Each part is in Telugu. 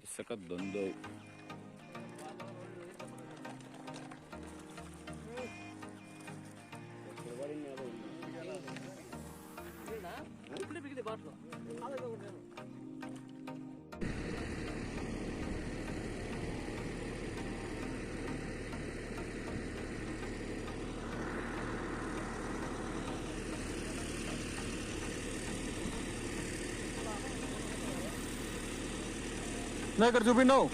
ఇసుక దొందో ఇక్కడ చూపిండవు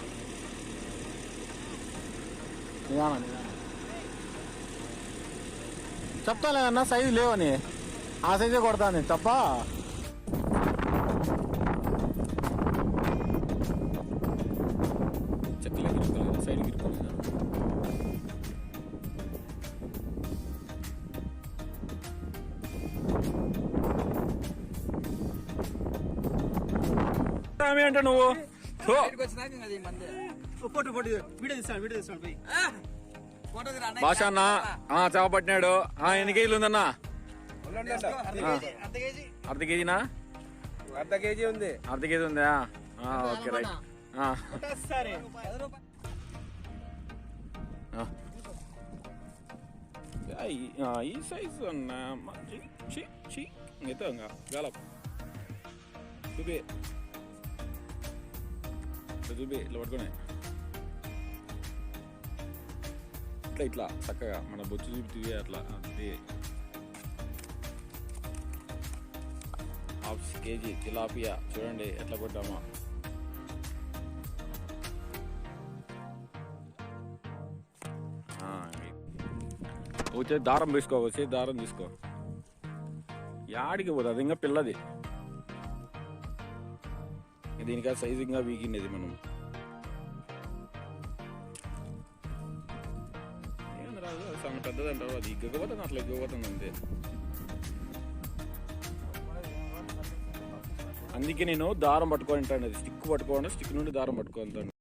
చెప్తా లేదన్నా సైజు లేవని ఆ సైజే కొడతాను తప్ప చెక్కలేదు సైడ్ గిరుకోలేదు అంటే నువ్వు భాష అన్న చేప పట్టినాడు ఎన్ని కేజీలు ఉందన్నా అర్ధ కేజీనా అర్ధ కేజీ ఉంది ఉందా ఓకే రైట్ ఈ సైజు అన్నా గలప్ చూపి ఇట్లా పట్టుకునే ఇట్లా చక్కగా మన బొచ్చు చూపి అట్లా అది హాఫ్ కేజీ తిలాపియా చూడండి ఎట్లా కొట్టామో వచ్చే దారం తీసుకో వచ్చే దారం తీసుకో యాడికి పోతుంది అది ఇంకా పిల్లది దీనికా సైజు ఇంకా వీకిండేది మనం ఏం రాదు చాలా పెద్దది అంటారు అది ఇగ్గపోతుంది అట్లా ఇగ్గపోతుంది అంతే అందుకే నేను దారం పట్టుకొని ఉంటాను అది స్టిక్ పట్టుకోండి స్టిక్ నుండి దారం పట్టుకుంటాను